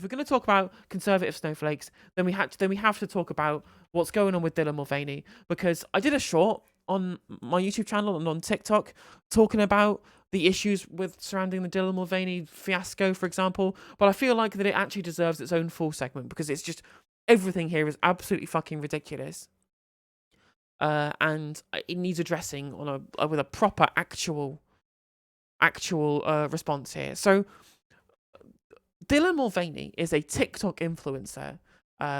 if we're going to talk about conservative snowflakes, then we have to talk about what's going on with Dylan Mulvaney, because I did a short on my YouTube channel and on TikTok talking about the issues with surrounding the Dylan Mulvaney fiasco, for example. But I feel like that it actually deserves its own full segment, because it's just everything here is absolutely fucking ridiculous. And it needs addressing on a with a proper actual response here. So Dylan Mulvaney is a TikTok influencer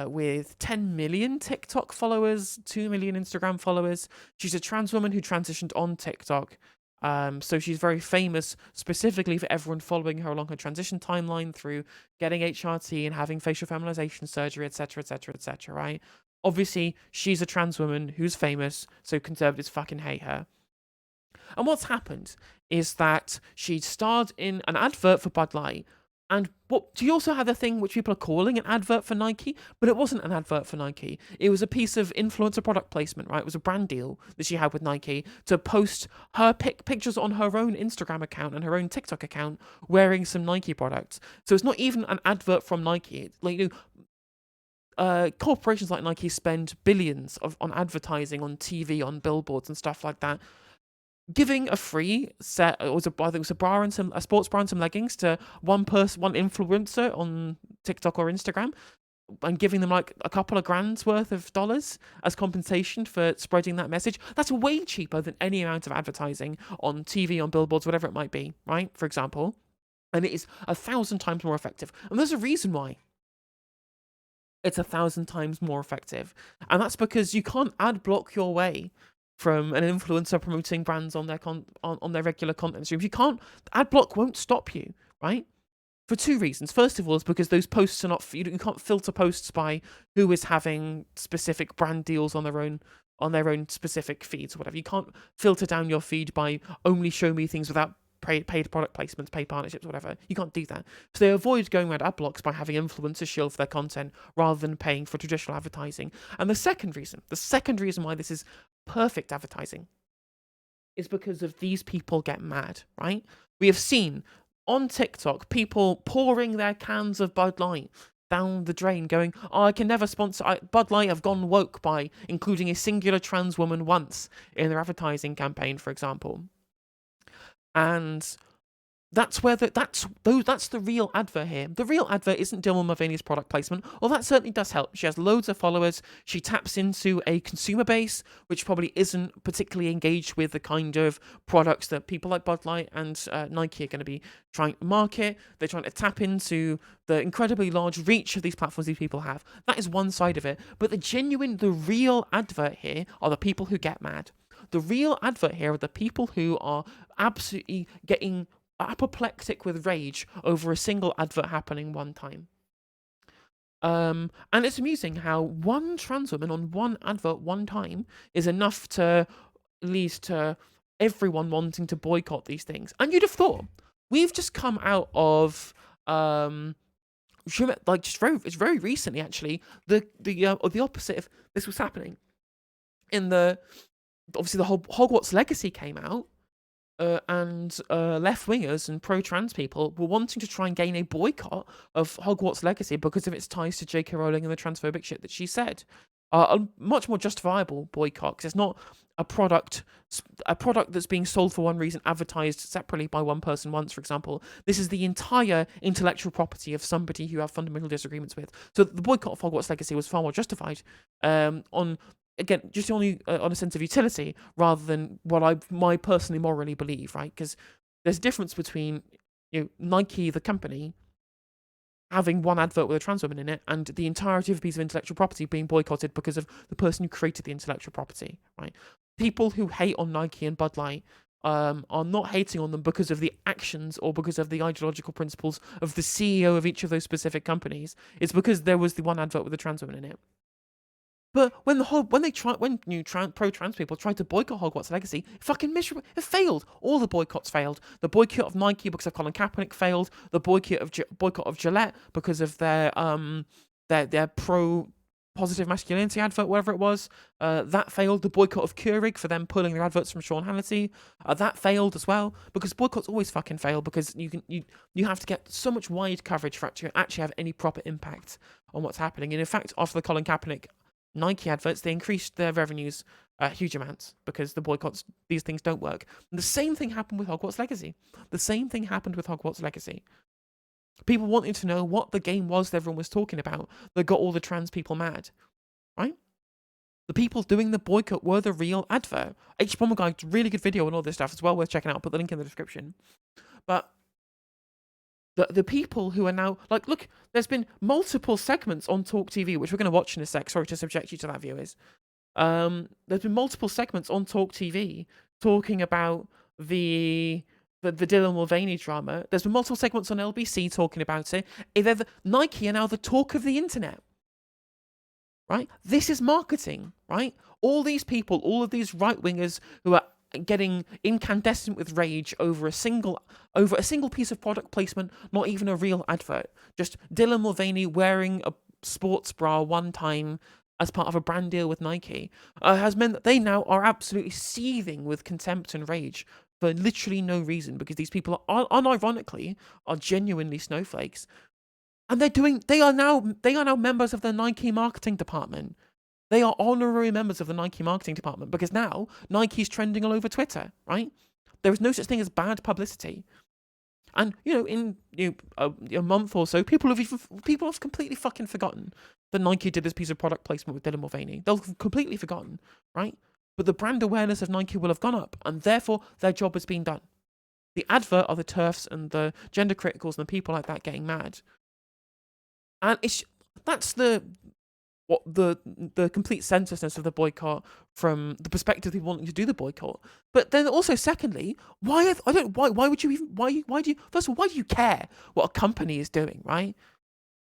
with 10 million TikTok followers, 2 million Instagram followers. She's a trans woman who transitioned on TikTok. So she's very famous specifically for everyone following her along her transition timeline through getting HRT and having facial feminization surgery, etc., etc., etc., right? Obviously, she's a trans woman who's famous, so conservatives fucking hate her. And what's happened is that she starred in an advert for Bud Light. And what she also had a thing which people are calling an advert for Nike, but it wasn't an advert for Nike. It was a piece of influencer product placement, right? It was a brand deal that she had with Nike to post her pictures on her own Instagram account and her own TikTok account wearing some Nike products. So it's not even an advert from Nike. It's like, corporations like Nike spend billions on advertising on TV, on billboards and stuff like that. Giving a free set, I think it was a sports bra and some leggings to one person, one influencer on TikTok or Instagram, and giving them like a couple of grand's worth of dollars as compensation for spreading that message. That's way cheaper than any amount of advertising on TV, on billboards, whatever it might be, right? For example. And it is 1,000 times more effective. And there's a reason why it's 1,000 times more effective. And that's because you can't ad block your way from an influencer promoting brands on their on their regular content streams. You can't. Ad block won't stop you, right? For two reasons. First of all, is because those posts are not. You can't filter posts by who is having specific brand deals on their own specific feeds or whatever. You can't filter down your feed by only show me things without paid product placements, paid partnerships, whatever. You can't do that. So they avoid going around ad blocks by having influencers shield for their content rather than paying for traditional advertising. And the second reason why this is perfect advertising is because of these people get mad, right? We have seen on TikTok people pouring their cans of Bud Light down the drain going, oh, I can never sponsor Bud Light have gone woke by including a singular trans woman once in their advertising campaign, for example. And that's the real advert here. The real advert isn't Dylan Mulvaney's product placement. Well, that certainly does help. She has loads of followers. She taps into a consumer base which probably isn't particularly engaged with the kind of products that people like Bud Light and Nike are going to be trying to market. They're trying to tap into the incredibly large reach of these platforms these people have. That is one side of it. But the real advert here are the people who get mad. The real advert here are the people who are absolutely getting apoplectic with rage over a single advert happening one time. And it's amusing how one trans woman on one advert one time is enough to lead to everyone wanting to boycott these things. And you'd have thought we've just come out of it's very recently actually the opposite of this was happening. Obviously the whole Hogwarts Legacy came out. And left-wingers and pro-trans people were wanting to try and gain a boycott of Hogwarts Legacy because of its ties to J.K. Rowling and the transphobic shit that she said. A much more justifiable boycott, because it's not a product that's being sold for one reason, advertised separately by one person once, for example. This is the entire intellectual property of somebody who you have fundamental disagreements with. So the boycott of Hogwarts Legacy was far more justified on just only on a sense of utility rather than what I personally morally believe, right? Because there's a difference between Nike, the company, having one advert with a trans woman in it and the entirety of a piece of intellectual property being boycotted because of the person who created the intellectual property, right? People who hate on Nike and Bud Light are not hating on them because of the actions or because of the ideological principles of the CEO of each of those specific companies. It's because there was the one advert with a trans woman in it. But when pro-trans people tried to boycott Hogwarts Legacy, it failed. All the boycotts failed. The boycott of Nike because of Colin Kaepernick failed. The boycott of Gillette because of their pro positive masculinity advert, whatever it was. That failed. The boycott of Keurig for them pulling their adverts from Sean Hannity. That failed as well, because boycotts always fucking fail, because you have to get so much wide coverage for it to actually have any proper impact on what's happening. And in fact, after the Colin Kaepernick Nike adverts, they increased their revenues huge amounts, because the boycotts, these things don't work. And the same thing happened with Hogwarts Legacy. People wanted to know what the game was that everyone was talking about that got all the trans people mad, right? The people doing the boycott were the real advert. H. Bomber Guy, really good video on all this stuff. It's well worth checking out. I'll put the link in the description. But the people who are now, like, look, there's been multiple segments on Talk TV, which we're going to watch in a sec. Sorry to subject you to that, viewers. There's been multiple segments on Talk TV talking about the Dylan Mulvaney drama. There's been multiple segments on LBC talking about it. Nike are now the talk of the internet, right? This is marketing, right? All these people, all of these right-wingers who are getting incandescent with rage over a single piece of product placement, not even a real advert. Just Dylan Mulvaney wearing a sports bra one time as part of a brand deal with Nike, has meant that they now are absolutely seething with contempt and rage for literally no reason, because these people are unironically genuinely snowflakes, and they are now members of the Nike marketing department. They are honorary members of the Nike marketing department, because now Nike's trending all over Twitter, right? There is no such thing as bad publicity. And, in a month or so, people have completely fucking forgotten that Nike did this piece of product placement with Dylan Mulvaney. They'll have completely forgotten, right? But the brand awareness of Nike will have gone up, and therefore their job has been done. The advert are the TERFs and the gender criticals and the people like that getting mad. And that's the complete senselessness of the boycott from the perspective of people wanting to do the boycott. But then also, secondly, why would you even, first of all, why do you care what a company is doing, right?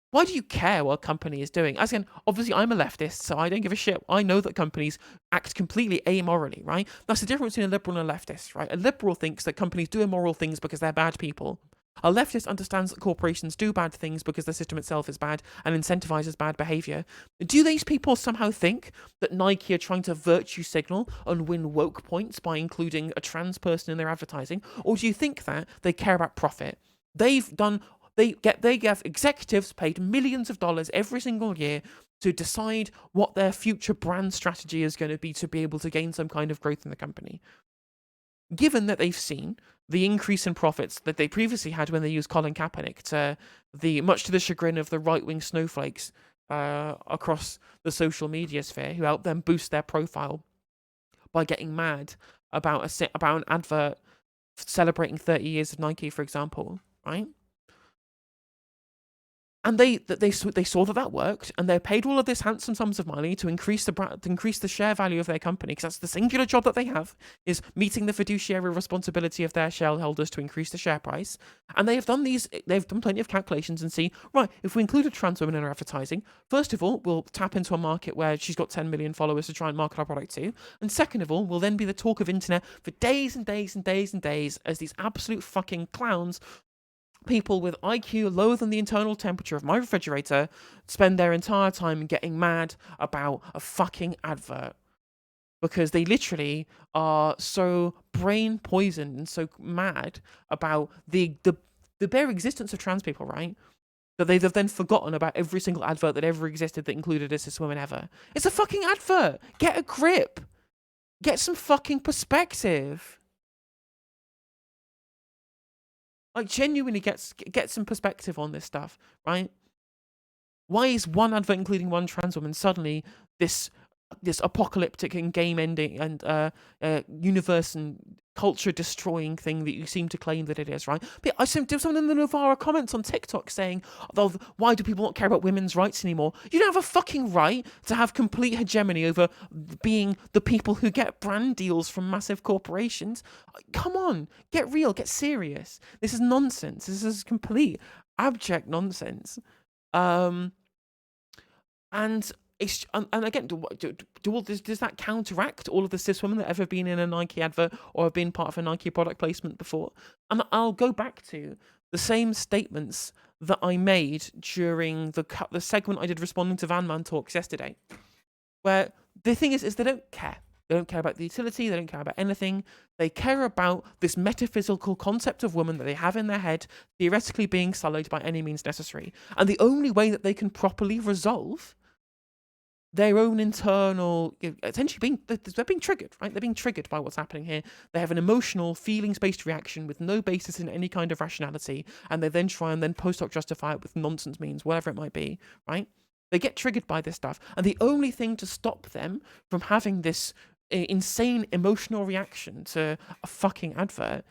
Why do you care what a company is doing? As in, obviously, I'm a leftist, so I don't give a shit. I know that companies act completely amorally, right? That's the difference between a liberal and a leftist, right? A liberal thinks that companies do immoral things because they're bad people. A leftist understands that corporations do bad things because the system itself is bad and incentivizes bad behavior. Do these people somehow think that Nike are trying to virtue signal and win woke points by including a trans person in their advertising? Or do you think that they care about profit? They get executives paid millions of dollars every single year to decide what their future brand strategy is going to be able to gain some kind of growth in the company. Given that they've seen the increase in profits that they previously had when they used Colin Kaepernick, much to the chagrin of the right-wing snowflakes across the social media sphere, who helped them boost their profile by getting mad about an advert celebrating 30 years of Nike, for example, right? And they saw that worked, and they paid all of this handsome sums of money to increase the share value of their company, because that's the singular job that they have, is meeting the fiduciary responsibility of their shareholders to increase the share price. And they've done plenty of calculations and see, right, if we include a trans woman in our advertising, first of all, we'll tap into a market where she's got 10 million followers to try and market our product to, and second of all, we'll then be the talk of internet for days and days and days and days as these absolute fucking clowns, people with IQ lower than the internal temperature of my refrigerator, spend their entire time getting mad about a fucking advert, because they literally are so brain poisoned and so mad about the bare existence of trans people, right? That they've then forgotten about every single advert that ever existed that included a cis woman ever. It's a fucking advert. Get a grip. Get some fucking perspective. Like, genuinely get some perspective on this stuff, right? Why is one advert including one trans woman suddenly this apocalyptic and game-ending and universe and culture-destroying thing that you seem to claim that it is, right? But I saw someone in the Novara comments on TikTok saying, oh, why do people not care about women's rights anymore? You don't have a fucking right to have complete hegemony over being the people who get brand deals from massive corporations. Come on, get real, get serious. This is nonsense. This is complete abject nonsense. And again, does that counteract all of the cis women that have ever been in a Nike advert or have been part of a Nike product placement before? And I'll go back to the same statements that I made during the segment I did responding to Van Man Talks yesterday, where the thing is they don't care. They don't care about the utility. They don't care about anything. They care about this metaphysical concept of woman that they have in their head, theoretically being sullied by any means necessary. And the only way that they can properly resolve their own internal, essentially they're being triggered, right? They're being triggered by what's happening here. They have an emotional, feelings-based reaction with no basis in any kind of rationality, and they then try and then post-hoc justify it with nonsense means, whatever it might be, right? They get triggered by this stuff, and the only thing to stop them from having this insane emotional reaction to a fucking advert,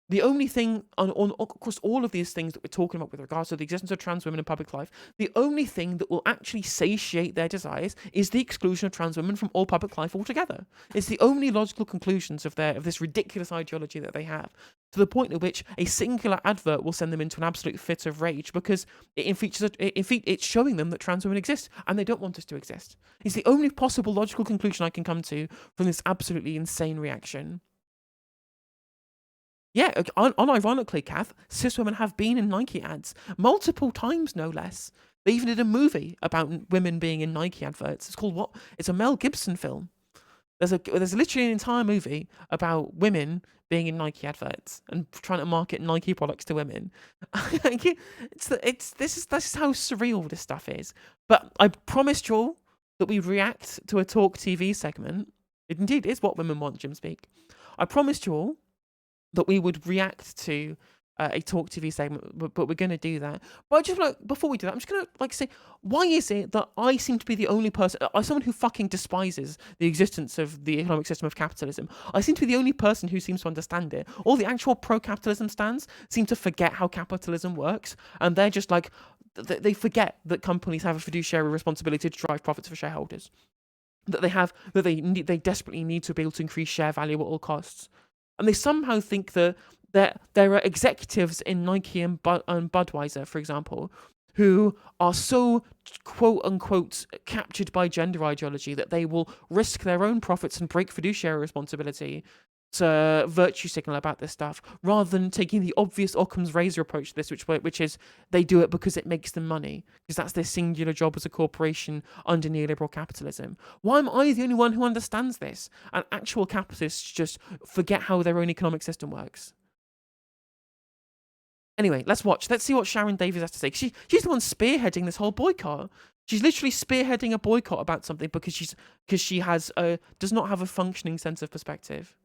the only thing on across all of these things that we're talking about with regards to the existence of trans women in public life, the only thing that will actually satiate their desires is the exclusion of trans women from all public life altogether. It's the only logical conclusions of this ridiculous ideology that they have, to the point at which a singular advert will send them into an absolute fit of rage because it's showing them that trans women exist and they don't want us to exist. It's the only possible logical conclusion I can come to from this absolutely insane reaction. Yeah, unironically, Kath, cis women have been in Nike ads multiple times, no less. They even did a movie about women being in Nike adverts. It's called what? It's a Mel Gibson film. There's literally an entire movie about women being in Nike adverts and trying to market Nike products to women. This is how surreal this stuff is. But I promised you all that we react to a Talk TV segment. It indeed is what women want, Jim Speak. I promised you all that we would react to a Talk TV segment, but we're going to do that. But I just before we do that, I'm just going to say, why is it that I seem to be the only person, as someone who fucking despises the existence of the economic system of capitalism, I seem to be the only person who seems to understand it. All the actual pro-capitalism stands seem to forget how capitalism works, and they're just like, they forget that companies have a fiduciary responsibility to drive profits for shareholders. That they desperately need to be able to increase share value at all costs. And they somehow think that there are executives in Nike and Budweiser, for example, who are so quote-unquote captured by gender ideology that they will risk their own profits and break fiduciary responsibility to virtue signal about this stuff, rather than taking the obvious Occam's razor approach to this, which is they do it because it makes them money, because that's their singular job as a corporation under neoliberal capitalism. Why am I the only one who understands this? And actual capitalists just forget how their own economic system works. Anyway, let's watch. Let's see what Sharon Davies has to say. She's the one spearheading this whole boycott. She's literally spearheading a boycott about something because she does not have a functioning sense of perspective.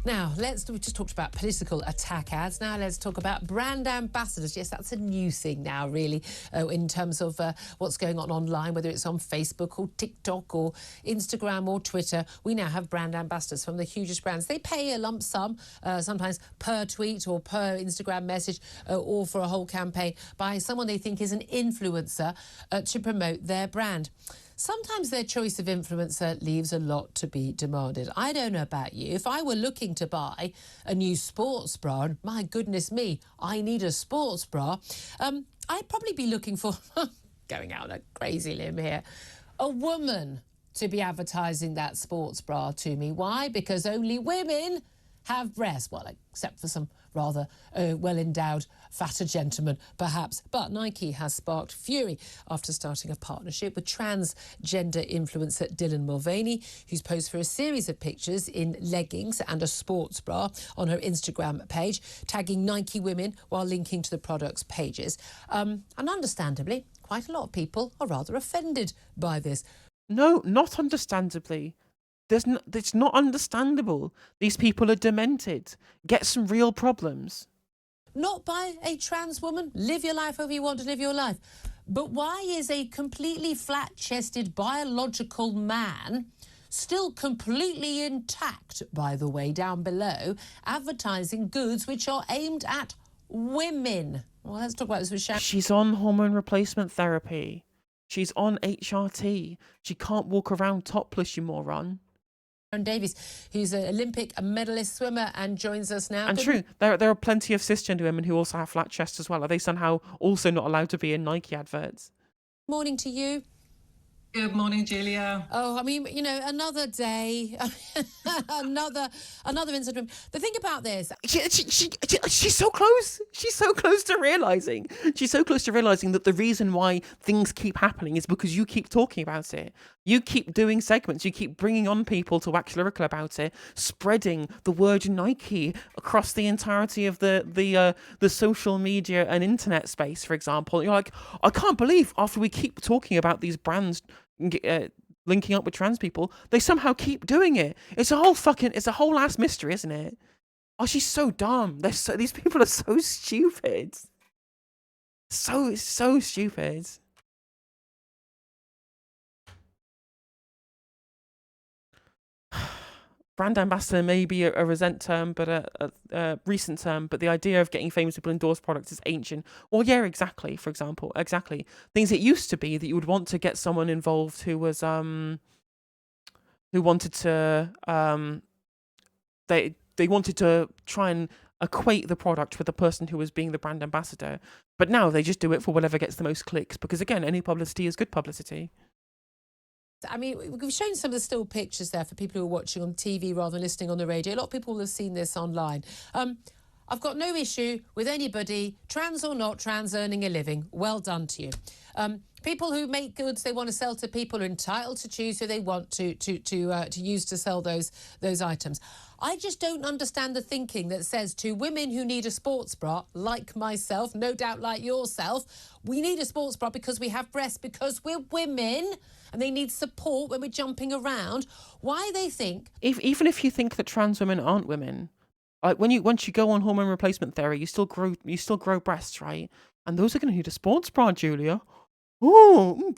Now, we just talked about political attack ads. Now let's talk about brand ambassadors. Yes, that's a new thing now, really, in terms of what's going on online, whether it's on Facebook or TikTok or Instagram or Twitter. We now have brand ambassadors from the hugest brands. They pay a lump sum, sometimes per tweet or per Instagram message or for a whole campaign by someone they think is an influencer to promote their brand. Sometimes their choice of influencer leaves a lot to be demanded. I don't know about you. If I were looking to buy a new sports bra, and my goodness me, I need a sports bra, I'd probably be looking for, going out on a crazy limb here, a woman to be advertising that sports bra to me. Why? Because only women have breasts. Well, except for some rather well-endowed fatter gentlemen, perhaps. But Nike has sparked fury after starting a partnership with transgender influencer Dylan Mulvaney, who's posed for a series of pictures in leggings and a sports bra on her Instagram page, tagging Nike women while linking to the product's pages. And understandably, quite a lot of people are rather offended by this. No, not understandably. It's not understandable. These people are demented. Get some real problems. Not by a trans woman. Live your life however you want to live your life. But why is a completely flat-chested biological man, still completely intact, by the way, down below, advertising goods which are aimed at women? Well, let's talk about this with Sharon. She's on hormone replacement therapy. She's on HRT. She can't walk around topless, you moron. Sharon Davies, who's an Olympic medalist swimmer and joins us now. And true, there are plenty of cisgender women who also have flat chests as well. Are they somehow also not allowed to be in Nike adverts? Morning to you. Good morning, Julia. Oh, I mean, another day, another incident. The thing about this, She's so close. She's so close to realizing. She's so close to realizing that the reason why things keep happening is because you keep talking about it. You keep doing segments. You keep bringing on people to wax lyrical about it, spreading the word Nike across the entirety of the social media and internet space. For example, you're like, I can't believe after we keep talking about these brands linking up with trans people, they somehow keep doing it. It's a whole ass mystery, isn't it? Oh, she's so dumb. These people are so stupid. So stupid. Brand ambassador may be a recent term, but a recent term. But the idea of getting famous people endorse products is ancient. Well, yeah, exactly. For example, exactly things it used to be that you would want to get someone involved who was who wanted to they wanted to try and equate the product with the person who was being the brand ambassador. But now they just do it for whatever gets the most clicks, because again, any publicity is good publicity. I mean, we've shown some of the still pictures there for people who are watching on TV rather than listening on the radio. A lot of people will have seen this online. I've got no issue with anybody, trans or not trans, earning a living. Well done to you. People who make goods they want to sell to people are entitled to choose who they want to use to sell those items. I just don't understand the thinking that says to women who need a sports bra, like myself, no doubt like yourself, we need a sports bra because we have breasts, because we're women and they need support when we're jumping around. Why they think... Even if you think that trans women aren't women, like once you go on hormone replacement therapy, you still grow breasts, right? And those are going to need a sports bra, Julia. Oh,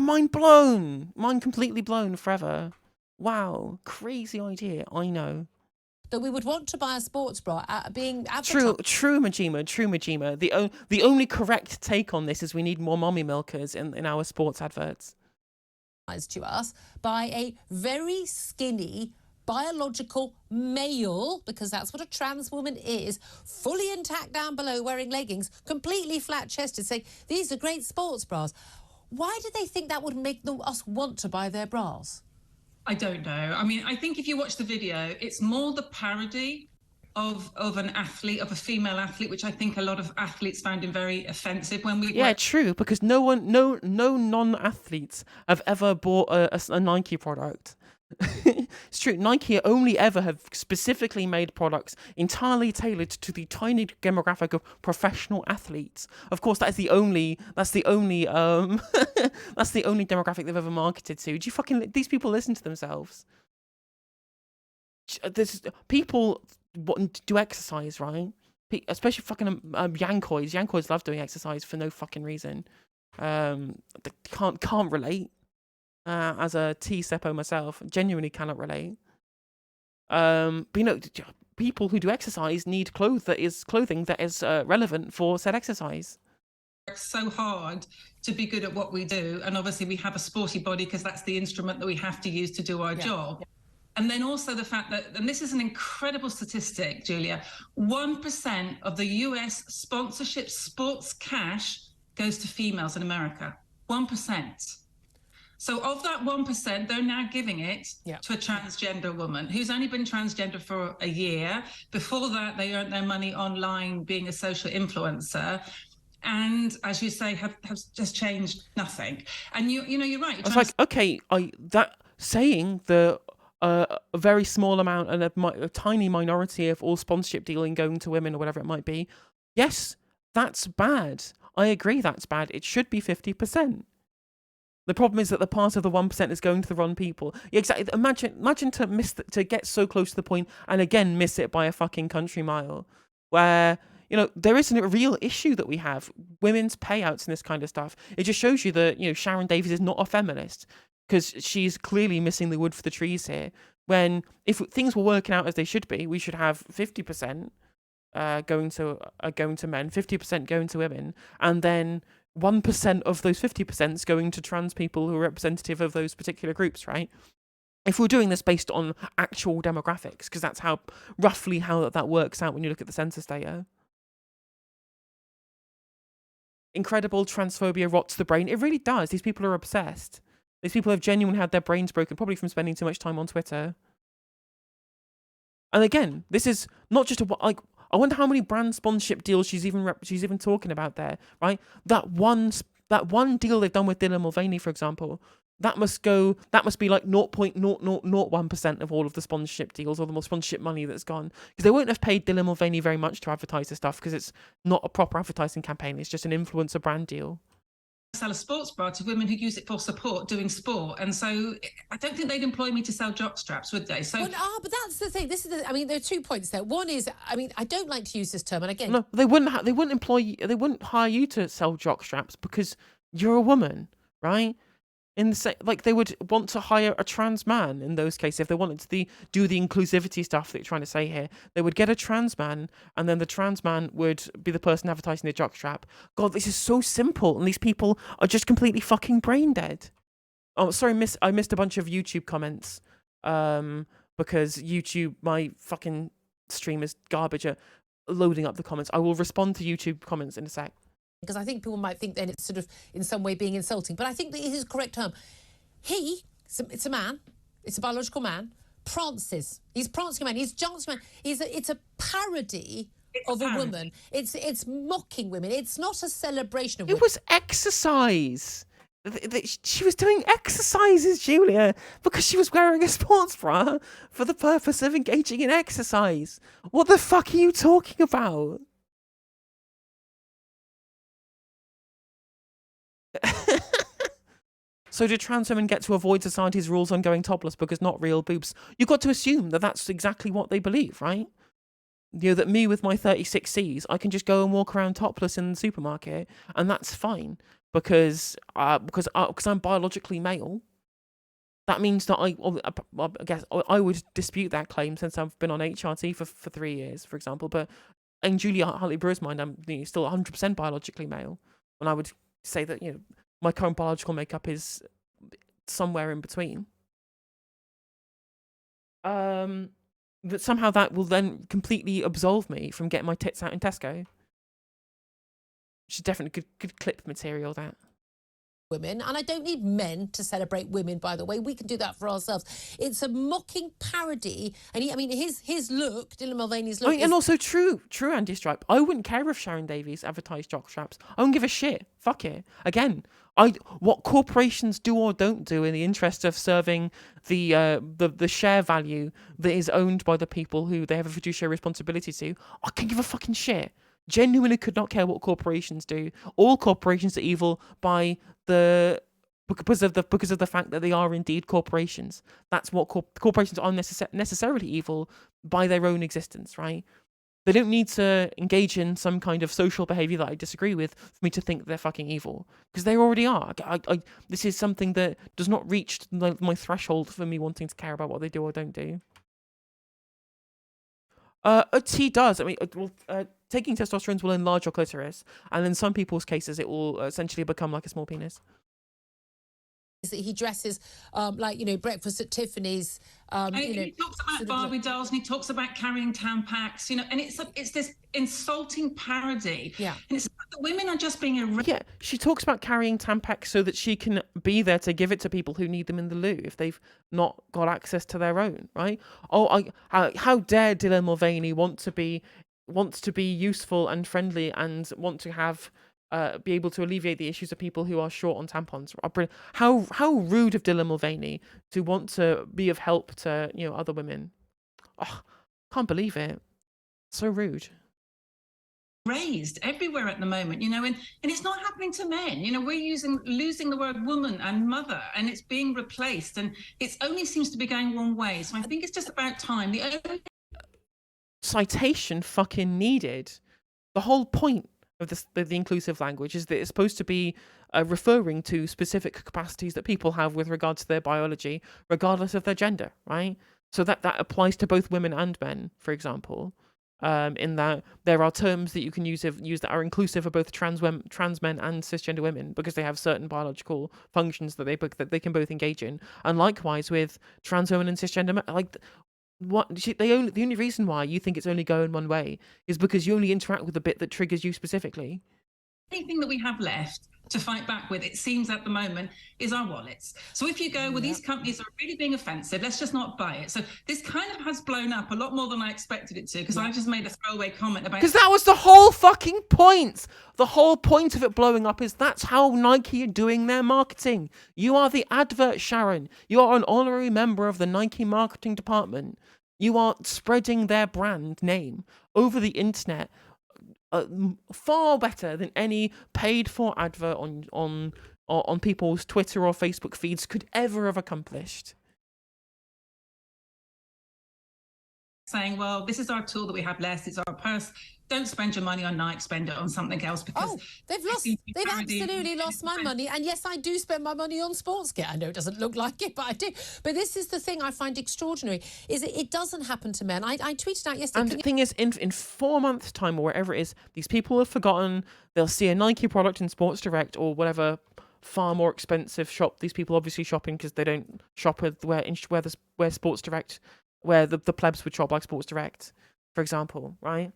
mind blown. Mind completely blown forever. Wow, crazy idea. I know. That we would want to buy a sports bra being advertised. True, Majima. The only correct take on this is we need more mommy milkers in our sports adverts. To us by a very skinny biological male, because that's what a trans woman is, fully intact down below, wearing leggings, completely flat-chested, saying, these are great sports bras. Why do they think that would make us want to buy their bras? I don't know. I mean, I think if you watch the video, it's more the parody of an athlete, of a female athlete, which I think a lot of athletes found him very offensive when we... Yeah, true, because no non-athletes have ever bought a Nike product. It's true. Nike only ever have specifically made products entirely tailored to the tiny demographic of professional athletes. Of course, that's the only that's the only demographic they've ever marketed to. These people listen to themselves? There's people do exercise, right? Especially fucking Yankoids. Yankoids love doing exercise for no fucking reason. They can't relate. As a T-Seppo myself, genuinely cannot relate. But people who do exercise need clothing that is relevant for said exercise. So hard to be good at what we do, and obviously we have a sporty body because that's the instrument that we have to use to do our job. Yeah. And then also the fact that, and this is an incredible statistic, Julia, 1% of the US sponsorship sports cash goes to females in America. 1%. So of that 1%, they're now giving it to a transgender woman who's only been transgender for a year. Before that, they earned their money online being a social influencer. And as you say, have just changed nothing. And you're right. It's like, okay, saying the a very small amount and a tiny minority of all sponsorship dealing going to women or whatever it might be. Yes, that's bad. I agree that's bad. It should be 50%. The problem is that the part of the 1% is going to the wrong people. Yeah, exactly. Imagine to get so close to the point and again miss it by a fucking country mile, where there isn't a real issue that we have women's payouts and this kind of stuff. It just shows you that Sharon Davies is not a feminist, because she's clearly missing the wood for the trees here. When if things were working out as they should be, we should have 50% going to men, 50% going to women, and then 1% of those 50% is going to trans people who are representative of those particular groups, right? If we're doing this based on actual demographics, because that's roughly how that works out when you look at the census data. Incredible transphobia rots the brain. It really does. These people are obsessed. These people have genuinely had their brains broken, probably from spending too much time on Twitter. And again, this is not just like, I wonder how many brand sponsorship deals she's even talking about there, right? That one deal they've done with Dylan Mulvaney, for example, that must be like 0.0001% of all of the sponsorship deals or the more sponsorship money that's gone, because they won't have paid Dylan Mulvaney very much to advertise the stuff, because it's not a proper advertising campaign. It's just an influencer brand deal. Sell a sports bra to women who use it for support doing sport, and so I don't think they'd employ me to sell jock straps, would they? So but that's the thing. I mean, there are 2 points there. One is, I mean, I don't like to use this term, and again, no, they wouldn't hire you to sell jock straps because you're a woman, right? Like, they would want to hire a trans man in those cases if they wanted to do the inclusivity stuff that you're trying to say here. They would get a trans man, and then the trans man would be the person advertising the jockstrap. God, this is so simple, and these people are just completely fucking brain dead. Oh, sorry, I missed a bunch of YouTube comments, because YouTube, my fucking stream is garbage at loading up the comments. I will respond to YouTube comments in a sec. Because I think people might think then it's sort of in some way being insulting. But I think that it is a correct term. It's a man, it's a biological man, prances. He's prancing a man, he's dancing a man. It's a parody of a woman. It's mocking women. It's not a celebration of women. It was exercise. She was doing exercises, Julia, because she was wearing a sports bra for the purpose of engaging in exercise. What the fuck are you talking about? So do trans women get to avoid society's rules on going topless because not real boobs? You've got to assume that that's exactly what they believe, right? You know, that me with my 36Cs, I can just go and walk around topless in the supermarket, and that's fine because I'm biologically male. That means that I guess I would dispute that claim, since I've been on HRT for 3 years, for example. But in Julia Hartley-Brewer's mind, I'm still 100% biologically male, and I would say that, you know, my current biological makeup is somewhere in between. That somehow that will then completely absolve me from getting my tits out in Tesco. Which is definitely good clip material, that. Women, and I don't need men to celebrate women, by the way. We can do that for ourselves. It's a mocking parody, and his look, Dylan Mulvaney's look, and also true Andy Stripe. I wouldn't care if Sharon Davies advertised jock straps. I wouldn't give a shit. Fuck it. Again, what corporations do or don't do in the interest of serving the share value that is owned by the people who they have a fiduciary responsibility to, I can give a fucking shit. Genuinely could not care what corporations do. All corporations are evil because of the fact that they are indeed corporations. That's what corporations are necessarily evil by their own existence, right? They don't need to engage in some kind of social behavior that I disagree with for me to think they're fucking evil, because they already are. This is something that does not reach my threshold for me wanting to care about what they do or don't do. He does. I mean, taking testosterone will enlarge your clitoris, and in some people's cases, it will essentially become like a small penis. That he dresses like, you know, breakfast at Tiffany's. He talks about Barbie dolls, and he talks about carrying Tampax, you know, and it's this insulting parody. Yeah. And it's like the women are just being erased. Yeah, she talks about carrying Tampax so that she can be there to give it to people who need them in the loo if they've not got access to their own, right? Oh, how dare Dylan Mulvaney wants to be useful and friendly and want to have be able to alleviate the issues of people who are short on tampons. How rude of Dylan Mulvaney to want to be of help to, you know, other women. Oh, can't believe it. So rude. Raised everywhere at the moment, you know, and it's not happening to men. You know, we're losing the word woman and mother, and it's being replaced, and it only seems to be going one way. So I think it's just about time. The only citation fucking needed. The whole point of the inclusive language is that it's supposed to be referring to specific capacities that people have with regard to their biology, regardless of their gender, right? So that applies to both women and men, for example. In that there are terms that you can use that are inclusive of both trans men and cisgender women, because they have certain biological functions that they can both engage in. And likewise with trans women and cisgender men, like the only reason why you think it's only going one way is because you only interact with the bit that triggers you specifically. Anything that we have left to fight back with, it seems at the moment, is our wallets. So if you go, well, these companies are really being offensive, let's just not buy it. So this kind of has blown up a lot more than I expected it to, because I just made a throwaway comment about... Because that was the whole fucking point. The whole point of it blowing up is that's how Nike are doing their marketing. You are the advert, Sharon. You are an honorary member of the Nike marketing department. You are spreading their brand name over the internet far better than any paid-for advert on people's Twitter or Facebook feeds could ever have accomplished. Saying, well, this is our tool that we have less, it's our purse. Don't spend your money on Nike, spend it on something else, because they've absolutely lost my money. And yes, I do spend my money on sports gear. I know it doesn't look like it, but I do. But this is the thing I find extraordinary, is it doesn't happen to men. I tweeted out yesterday. And the thing is, in 4 months' time or wherever it is, these people have forgotten. They'll see a Nike product in Sports Direct or whatever far more expensive shop. These people obviously shopping because they don't shop with where Sports Direct, where the plebs would shop, like Sports Direct, for example, right?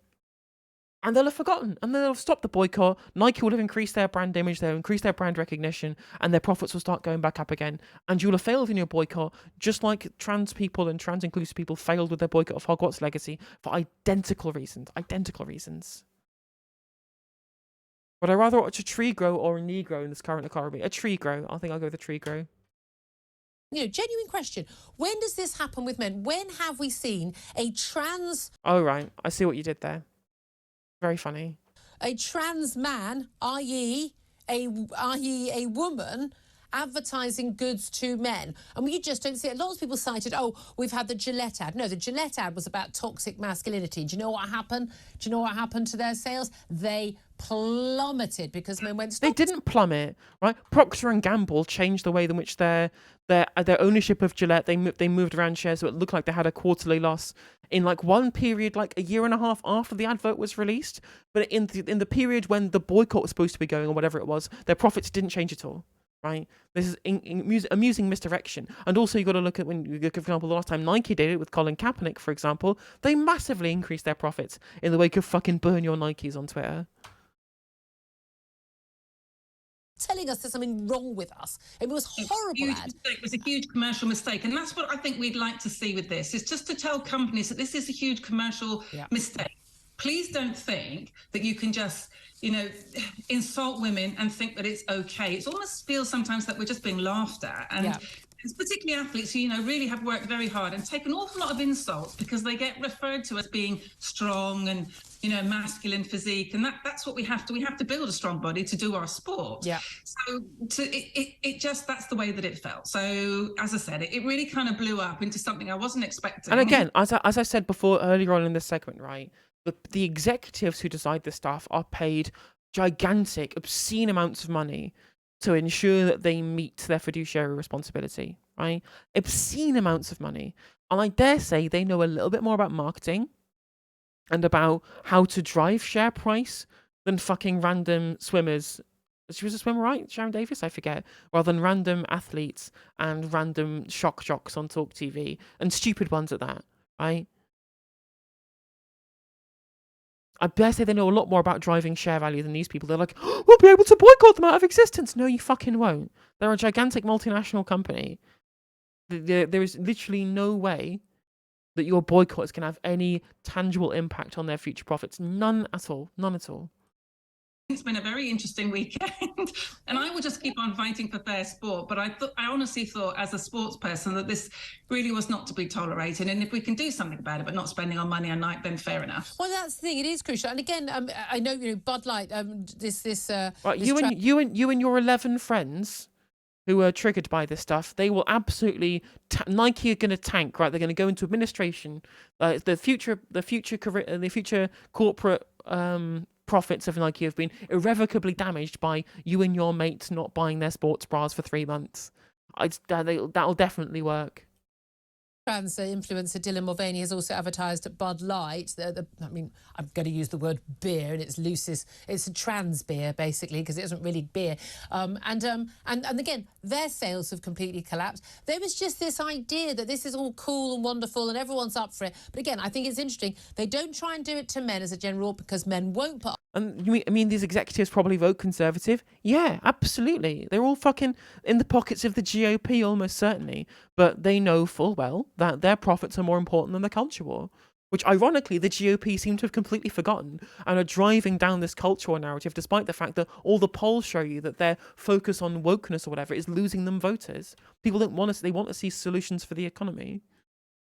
And they'll have forgotten, and they'll have stopped the boycott. Nike will have increased their brand image, they'll increase their brand recognition, and their profits will start going back up again. And you'll have failed in your boycott, just like trans people and trans-inclusive people failed with their boycott of Hogwarts Legacy for identical reasons. Would I rather watch a tree grow or a knee grow in this current economy? A tree grow. I think I'll go with a tree grow. Genuine question. When does this happen with men? When have we seen a trans... Oh, right. I see what you did there. Very funny. A trans man, i.e. a woman, advertising goods to men. And we just don't see it. Lots of people cited, we've had the Gillette ad. No, the Gillette ad was about toxic masculinity. Do you know what happened? Do you know what happened to their sales? They plummeted because men went... They didn't plummet, right? Procter & Gamble changed the way in which their ownership of Gillette, they moved around shares so it looked like they had a quarterly loss in like one period, like a year and a half after the advert was released. But in the period when the boycott was supposed to be going or whatever it was, their profits didn't change at all. Right, this is amusing misdirection. And also you got to look at, when, for example, the last time Nike did it with Colin Kaepernick, for example, they massively increased their profits in the wake of fucking burn your Nikes on Twitter. Telling us there's something wrong with us. It was horrible. It was a huge commercial mistake, and that's what I think we'd like to see with this. Is just to tell companies that this is a huge commercial mistake. Please don't think that you can just, insult women and think that it's okay. It almost feels sometimes that we're just being laughed at. And it's particularly athletes who, really have worked very hard and take an awful lot of insults because they get referred to as being strong and, masculine physique. And that's what we have to. We have to build a strong body to do our sport. Yeah. So that's the way that it felt. So as I said, it really kind of blew up into something I wasn't expecting. And again, as I said before earlier on in this segment, right? The executives who decide this stuff are paid gigantic, obscene amounts of money to ensure that they meet their fiduciary responsibility, right? Obscene amounts of money. And I dare say they know a little bit more about marketing and about how to drive share price than fucking random swimmers. She was a swimmer, right? Sharon Davis? I forget. Rather than random athletes and random shock jocks on Talk TV, and stupid ones at that, right? I dare say they know a lot more about driving share value than these people. They're like, we'll be able to boycott them out of existence. No, you fucking won't. They're a gigantic multinational company. There is literally no way that your boycott is going to have any tangible impact on their future profits. None at all. None at all. It's been a very interesting weekend, and I will just keep on fighting for fair sport. But I honestly thought, as a sports person, that this really was not to be tolerated. And if we can do something about it, but not spending our money on Nike, then fair enough. Well, that's the thing; it is crucial. And again, I know Bud Light. Right, you and your 11 friends who are triggered by this stuff, they will absolutely Nike are going to tank. Right, they're going to go into administration. The future corporate profits of Nike have been irrevocably damaged by you and your mates not buying their sports bras for 3 months. That'll definitely work. Trans influencer Dylan Mulvaney has also advertised at Bud Light. I'm going to use the word beer, and it's loosest. It's a trans beer, basically, because it isn't really beer. And again, their sales have completely collapsed. There was just this idea that this is all cool and wonderful and everyone's up for it. But again, I think it's interesting. They don't try and do it to men as a general, because men won't put And I mean these executives probably vote Conservative? Yeah, absolutely. They're all fucking in the pockets of the GOP almost certainly. But they know full well that their profits are more important than the culture war. Which ironically the GOP seem to have completely forgotten and are driving down this culture war narrative despite the fact that all the polls show you that their focus on wokeness or whatever is losing them voters. People don't want to, they want to see solutions for the economy.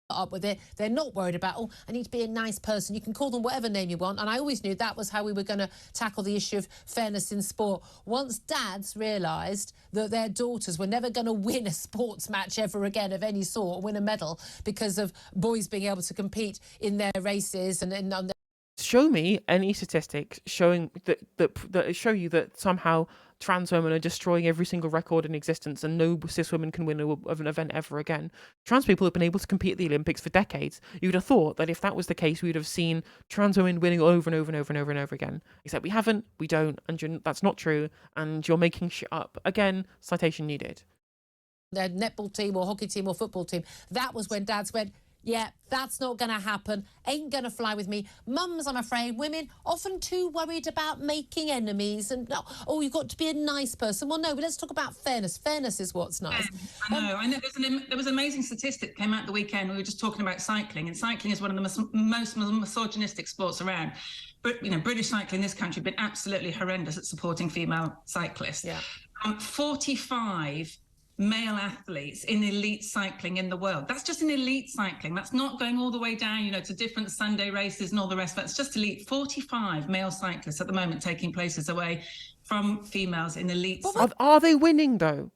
Up with it. They're not worried about, oh, I need to be a nice person. You can call them whatever name you want. And I always knew that was how we were going to tackle the issue of fairness in sport. Once dads realised that their daughters were never going to win a sports match ever again of any sort, or win a medal because of boys being able to compete in their races and on Show me any statistics showing that show you that somehow trans women are destroying every single record in existence and no cis women can win an event ever again. Trans people have been able to compete at the Olympics for decades. You'd have thought that if that was the case, we would have seen trans women winning over and over and over and over and over again. Except we haven't, we don't, and that's not true, and you're making shit up. Again, citation needed. their netball team or hockey team or football team. That was when dads went, yeah, that's not going to happen. Ain't going to fly with me. Mums, I'm afraid, women often too worried about making enemies and, oh, you've got to be a nice person. Well, no, but let's talk about fairness. Fairness is what's nice. I know. There was an amazing statistic that came out the weekend. We were just talking about cycling, and cycling is one of the most misogynistic sports around. But, you know, British cycling in this country have been absolutely horrendous at supporting female cyclists. Yeah. 45 male athletes in elite cycling in the world. That's just in elite cycling. That's not going all the way down, you know, to different Sunday races and all the rest. That's just elite. 45 male cyclists at the moment taking places away from females in elite. Are they winning though?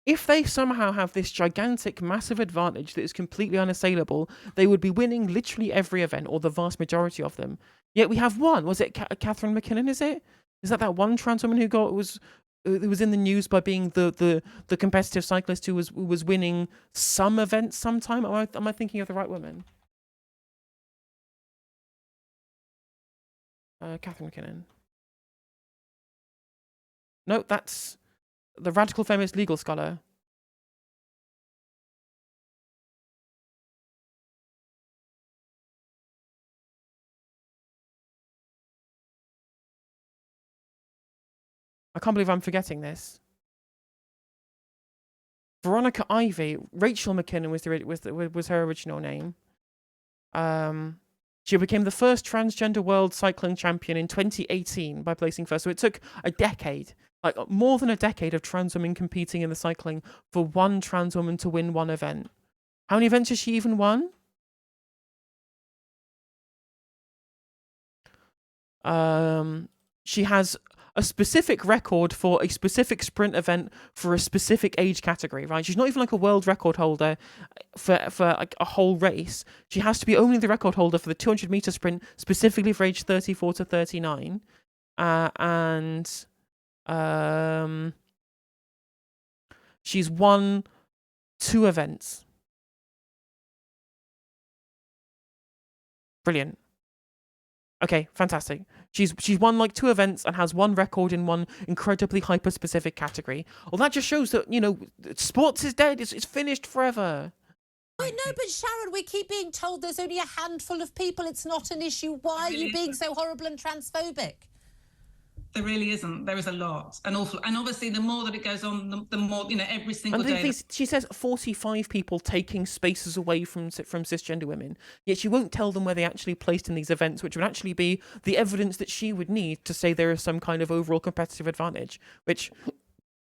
If they somehow have this gigantic, massive advantage that is completely unassailable, they would be winning literally every event, or the vast majority of them. Yet we have one. Was it Catherine McKinnon? Is that one trans woman who was in the news by being the competitive cyclist who was winning some events sometime? Am I thinking of the right woman? Catherine McKinnon. No, that's the radical feminist legal scholar. I can't believe I'm forgetting this. Veronica Ivy. Rachel McKinnon was her original name. She became the first transgender world cycling champion in 2018 by placing first. So it took a decade, like more than a decade, of trans women competing in the cycling for one trans woman to win one event. How many events has she even won? She has a specific record for a specific sprint event for a specific age category, right? She's not even like a world record holder for like a whole race. She has to be only the record holder for the 200-meter sprint, specifically for age 34 to 39. She's won 2 events. Brilliant. Okay, fantastic. She's won like 2 events and has 1 record in one incredibly hyper-specific category. Well, that just shows that, you know, sports is dead. It's finished forever. I know, but Sharon, we keep being told there's only a handful of people. It's not an issue. Why are you being so horrible and transphobic? There really isn't. There is a lot, an awful, and obviously the more that it goes on, the more, you know, every single day. She says 45 people taking spaces away from cisgender women, yet she won't tell them where they actually placed in these events, which would actually be the evidence that she would need to say there is some kind of overall competitive advantage. Which,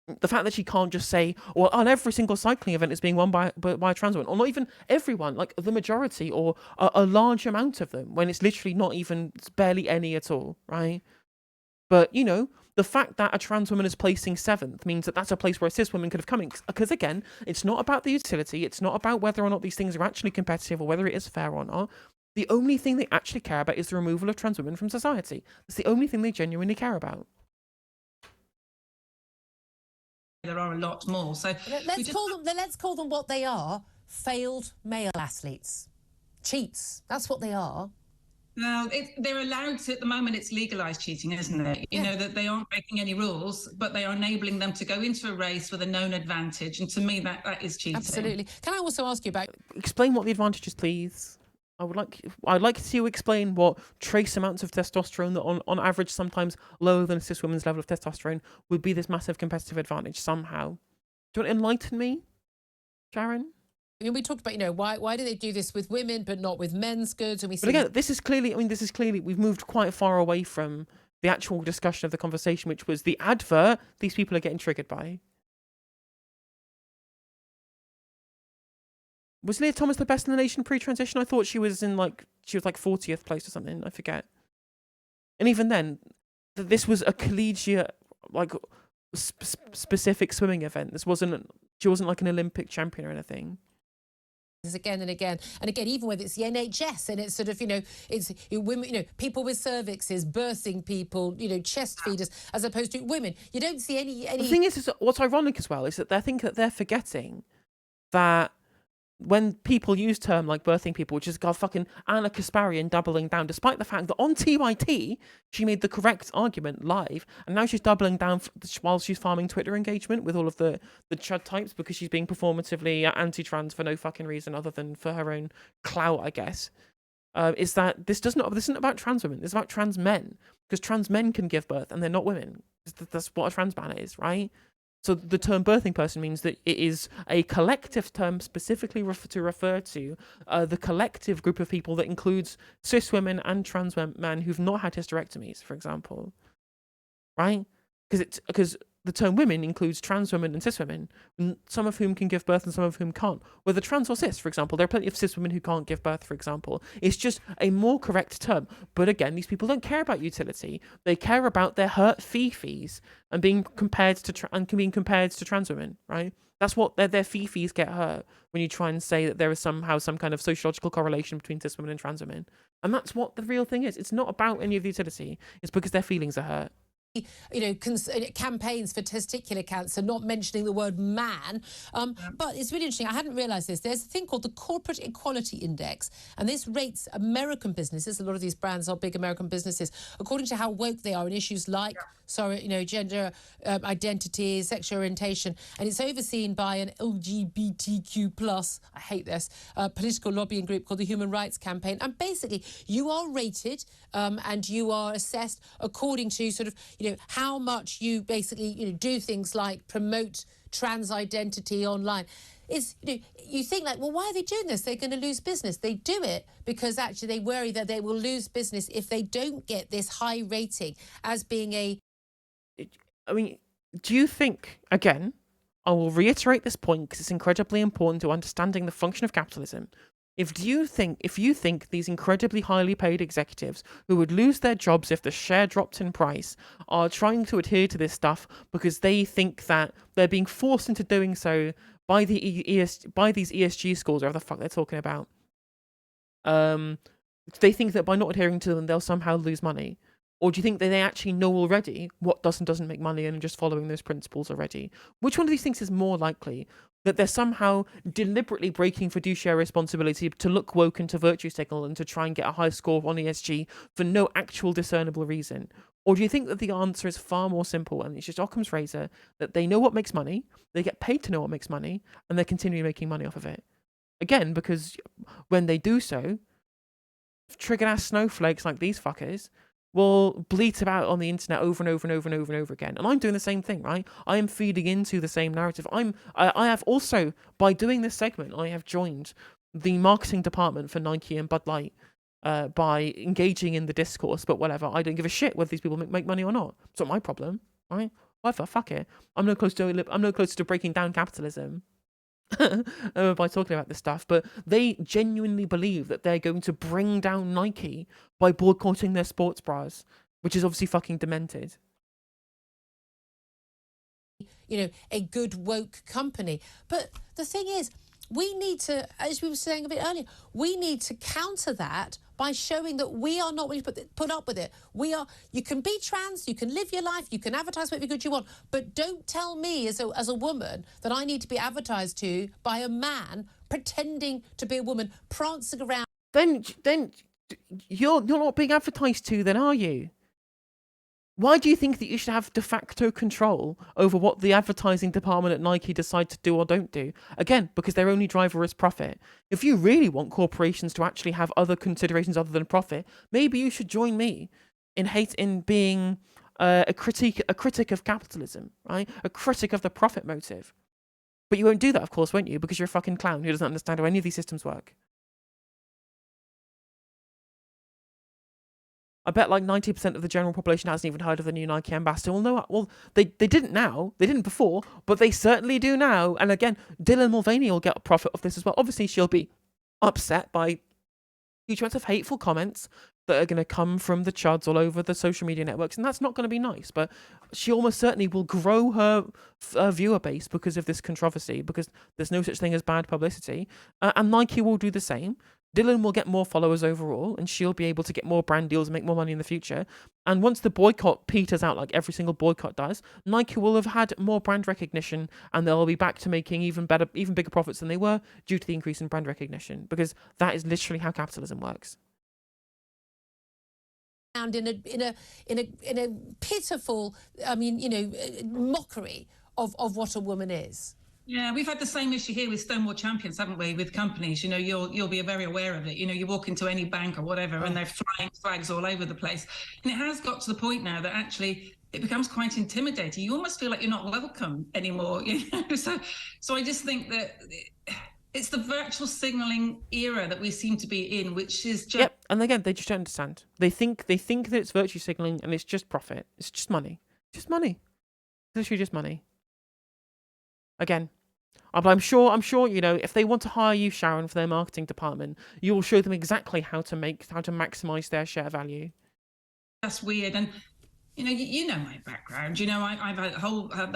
the fact that she can't just say, well, on every single cycling event is being won by a trans woman, or not even everyone, like the majority or a large amount of them, when it's literally not even, it's barely any at all, right? But, you know, the fact that a trans woman is placing 7th means that that's a place where a cis woman could have come in. Because, again, it's not about the utility. It's not about whether or not these things are actually competitive or whether it is fair or not. The only thing they actually care about is the removal of trans women from society. It's the only thing they genuinely care about. There are a lot more. So let's call them what they are: failed male athletes, cheats. That's what they are. Well, they're allowed to, at the moment, it's legalised cheating, isn't it? You know, that they aren't breaking any rules, but they are enabling them to go into a race with a known advantage. And to me, that is cheating. Absolutely. Can I also ask you about... Explain what the advantage is, please. I'd like to see you explain what trace amounts of testosterone that on average, sometimes lower than a cis woman's level of testosterone, would be this massive competitive advantage somehow. Do you want to enlighten me, Sharon? I mean, we talked about, why do they do this with women but not with men's goods? And we But see again, this is clearly we've moved quite far away from the actual discussion of the conversation, which was the advert these people are getting triggered by. Was Leah Thomas the best in the nation pre-transition? I thought she was like 40th place or something. I forget. And even then, this was a collegiate, like specific swimming event. She wasn't like an Olympic champion or anything. Again and again and again, even whether it's the NHS and it's sort of, it's women, people with cervixes, birthing people, chest feeders, as opposed to women. You don't see any. The thing is what's ironic as well is that I think that they're forgetting that when people use term like birthing people, which is fucking Anna Kasparian doubling down, despite the fact that on TYT she made the correct argument live, and now she's doubling down while she's farming Twitter engagement with all of the chud types because she's being performatively anti-trans for no fucking reason other than for her own clout, I guess. Is that this isn't about trans women, it's about trans men, because trans men can give birth and they're not women. That's what a trans man is, right? So the term birthing person means that it is a collective term specifically to refer to the collective group of people that includes cis women and trans men who've not had hysterectomies, for example, right? Because the term women includes trans women and cis women, some of whom can give birth and some of whom can't. Whether trans or cis, for example, there are plenty of cis women who can't give birth, for example. It's just a more correct term. But again, these people don't care about utility. They care about their hurt fees and being compared to trans women, right? That's what their fees get hurt when you try and say that there is somehow some kind of sociological correlation between cis women and trans women. And that's what the real thing is. It's not about any of the utility. It's because their feelings are hurt. Campaigns for testicular cancer, not mentioning the word man. But it's really interesting. I hadn't realised this. There's a thing called the Corporate Equality Index, and this rates American businesses. A lot of these brands are big American businesses according to how woke they are in issues like gender identity, sexual orientation, and it's overseen by an LGBTQ+, I hate this, political lobbying group called the Human Rights Campaign. And basically, you are rated and you are assessed according to sort of, how much you basically, do things like promote trans identity online. You think like, well, why are they doing this? They're going to lose business. They do it because actually they worry that they will lose business if they don't get this high rating as being do you think, again, I will reiterate this point because it's incredibly important to understanding the function of capitalism. If you think these incredibly highly paid executives who would lose their jobs if the share dropped in price are trying to adhere to this stuff because they think that they're being forced into doing so by these ESG scores, whatever the fuck they're talking about, they think that by not adhering to them they'll somehow lose money? Or do you think that they actually know already what does and doesn't make money and are just following those principles already? Which one of these things is more likely? That they're somehow deliberately breaking fiduciary responsibility to look woke and to virtue signal and to try and get a high score on ESG for no actual discernible reason? Or do you think that the answer is far more simple and it's just Occam's razor, that they know what makes money, they get paid to know what makes money, and they continue making money off of it? Again, because when they do so, trigger-ass snowflakes like these fuckers will bleat about on the internet over and over and over and over and over again. And I'm doing the same thing, right? I am feeding into the same narrative. I have also, by doing this segment, I have joined the marketing department for Nike and Bud Light by engaging in the discourse, but whatever. I don't give a shit whether these people make money or not. It's not my problem, right? Whatever, fuck it. I'm no closer to breaking down capitalism by talking about this stuff, but they genuinely believe that they're going to bring down Nike by boycotting their sports bras, which is obviously fucking demented. A good woke company. But the thing is, we need to, as we were saying a bit earlier, we need to counter that by showing that we are not willing to put up with it. You can be trans, you can live your life, you can advertise whatever good you want, but don't tell me as a woman that I need to be advertised to by a man pretending to be a woman, prancing around. Then you're not being advertised to, then, are you? Why do you think that you should have de facto control over what the advertising department at Nike decide to do or don't do? Again, because their only driver is profit. If you really want corporations to actually have other considerations other than profit, maybe you should join me in being a critic of capitalism, right? A critic of the profit motive. But you won't do that, of course, won't you? Because you're a fucking clown who doesn't understand how any of these systems work. I bet like 90% of the general population hasn't even heard of the new Nike ambassador. Well, they didn't now. They didn't before, but they certainly do now. And again, Dylan Mulvaney will get a profit of this as well. Obviously, she'll be upset by huge amounts of hateful comments that are going to come from the chuds all over the social media networks, and that's not going to be nice. But she almost certainly will grow her viewer base because of this controversy, because there's no such thing as bad publicity. And Nike will do the same. Dylan will get more followers overall, and she'll be able to get more brand deals and make more money in the future. And once the boycott peters out, like every single boycott does, Nike will have had more brand recognition, and they'll be back to making even bigger profits than they were due to the increase in brand recognition, because that is literally how capitalism works. And in a pitiful, I mean, you know, mockery of what a woman is. Yeah, we've had the same issue here with Stonewall Champions, haven't we, with companies? You know, you'll be very aware of it. You know, you walk into any bank or whatever, and they're flying flags all over the place. And it has got to the point now that actually it becomes quite intimidating. You almost feel like you're not welcome anymore. You know, so I just think that it's the virtual signaling era that we seem to be in, which is just... Yep, and again, they just don't understand. They think that it's virtue signaling and it's just profit. It's just money. Just money. It's literally just money. Again, but I'm sure, you know, if they want to hire you, Sharon, for their marketing department, you will show them exactly how to maximize their share value. That's weird. And you know my background. You know, I've had the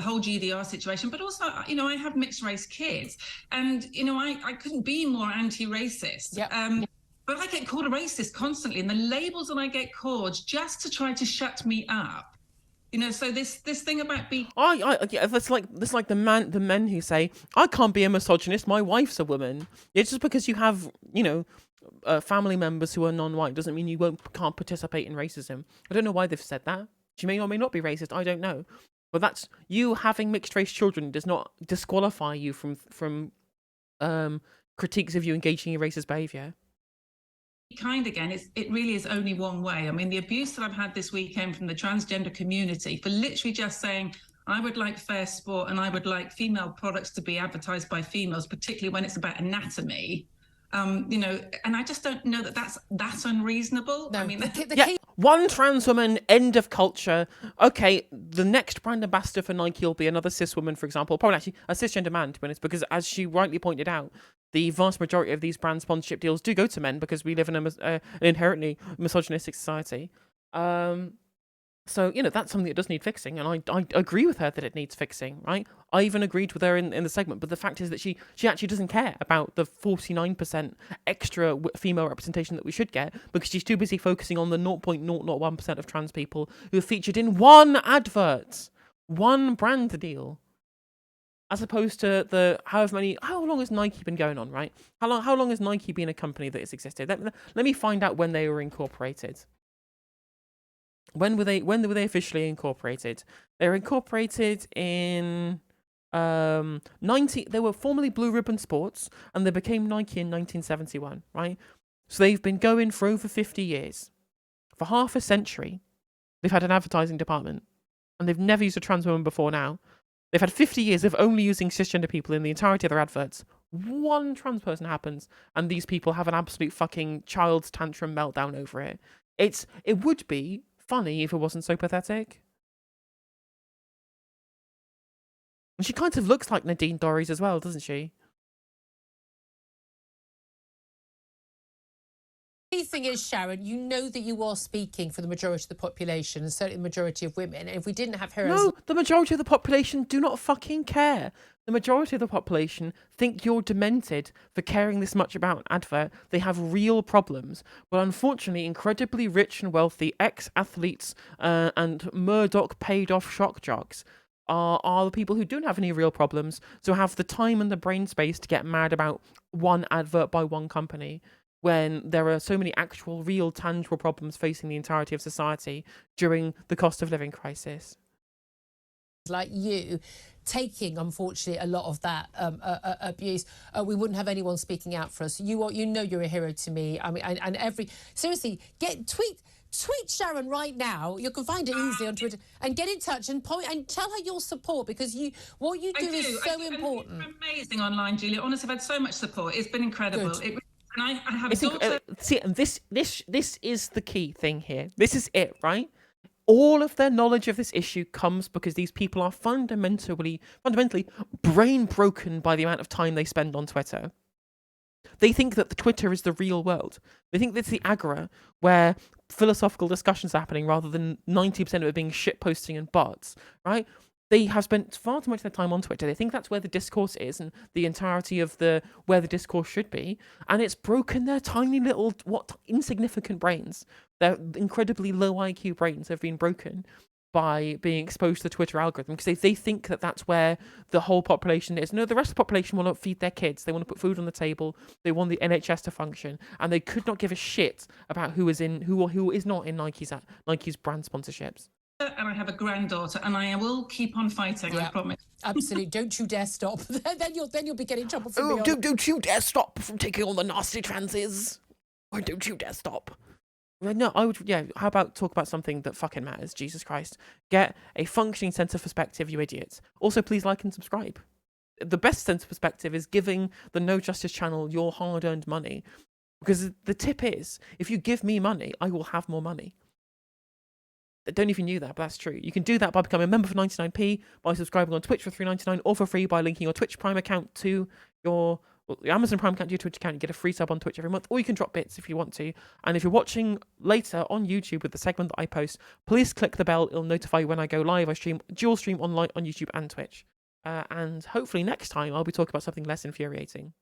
whole GDR situation, but also, you know, I have mixed race kids, and you know, I couldn't be more anti-racist. Yep. But I get called a racist constantly, and the labels that I get called just to try to shut me up. You know, so this thing about being... Yeah, that's like the men who say, I can't be a misogynist, my wife's a woman. It's just because you have, you know, family members who are non-white doesn't mean you can't participate in racism. I don't know why they've said that. She may or may not be racist, I don't know. But that's, you having mixed race children does not disqualify you from critiques of you engaging in racist behaviour. Kind again, it really is only one way. I mean, the abuse that I've had this weekend from the transgender community for literally just saying, I would like fair sport and I would like female products to be advertised by females, particularly when it's about anatomy. You know, and I just don't know that that's unreasonable. No, I mean, one trans woman, end of culture. Okay, the next brand ambassador for Nike will be another cis woman, for example. Probably actually a cisgender man, to be honest, because as she rightly pointed out, the vast majority of these brand sponsorship deals do go to men because we live in an inherently misogynistic society. So, you know, that's something that does need fixing, and I agree with her that it needs fixing, right? I even agreed with her in the segment, but the fact is that she actually doesn't care about the 49% extra female representation that we should get, because she's too busy focusing on the 0.001% of trans people who are featured in one advert, one brand deal, as opposed to the how long has Nike been going on, right? How long has Nike been a company that has existed? Let me find out when they were incorporated. When were they officially incorporated? They were incorporated in they were formerly Blue Ribbon Sports, and they became Nike in 1971, right? So they've been going for over 50 years. For half a century, they've had an advertising department, and they've never used a trans woman before now. They've had 50 years of only using cisgender people in the entirety of their adverts. One trans person happens, and these people have an absolute fucking child's tantrum meltdown over it. It would be funny if it wasn't so pathetic. And she kind of looks like Nadine Dorries as well, doesn't she? The thing is, Sharon, you know that you are speaking for the majority of the population, and certainly the majority of women. And if we didn't have her No, the majority of the population do not fucking care. The majority of the population think you're demented for caring this much about an advert. They have real problems. But unfortunately, incredibly rich and wealthy ex-athletes and Murdoch paid-off shock jocks are the people who don't have any real problems, so have the time and the brain space to get mad about one advert by one company. when there are so many actual, real, tangible problems facing the entirety of society during the cost of living crisis. Like you taking, unfortunately, a lot of that abuse, we wouldn't have anyone speaking out for us. You know you're a hero to me. I mean, and seriously, tweet Sharon right now. You can find it easily on Twitter, and get in touch and tell her your support, because what you do is so important. You're amazing online, Julia. Honestly, I've had so much support. It's been incredible. And I have a daughter. See, and this is the key thing here. This is it, right? All of their knowledge of this issue comes because these people are fundamentally brain broken by the amount of time they spend on Twitter. They think that the Twitter is the real world. They think that's the Agora, where philosophical discussions are happening rather than 90% of it being shitposting and bots, right? They have spent far too much of their time on Twitter. They think that's where the discourse is and the entirety of where the discourse should be. And it's broken their tiny little, insignificant brains. Their incredibly low IQ brains have been broken by being exposed to the Twitter algorithm, because they think that that's where the whole population is. No, the rest of the population will not feed their kids. They want to put food on the table. They want the NHS to function, and they could not give a shit about who is not in Nike's brand sponsorships. And I have a granddaughter, and I will keep on fighting. I promise. Absolutely. Don't you dare stop. then you'll be getting in trouble for me. Don't you dare stop from taking on the nasty transes. Or don't you dare stop. No, I would. Yeah. How about talk about something that fucking matters? Jesus Christ. Get a functioning sense of perspective, you idiots. Also, please like and subscribe. The best sense of perspective is giving the No Justice channel your hard-earned money, because the tip is, if you give me money, I will have more money. I don't even knew that, but that's true. You can do that by becoming a member for 99p, by subscribing on Twitch for $3.99, or for free by linking your Twitch Prime account to your Amazon Prime account to your Twitch account. You get a free sub on Twitch every month, or you can drop bits if you want to. And if you're watching later on YouTube with the segment that I post, please click the bell. It'll notify you when I go live. I dual stream online on YouTube and Twitch. And hopefully next time I'll be talking about something less infuriating.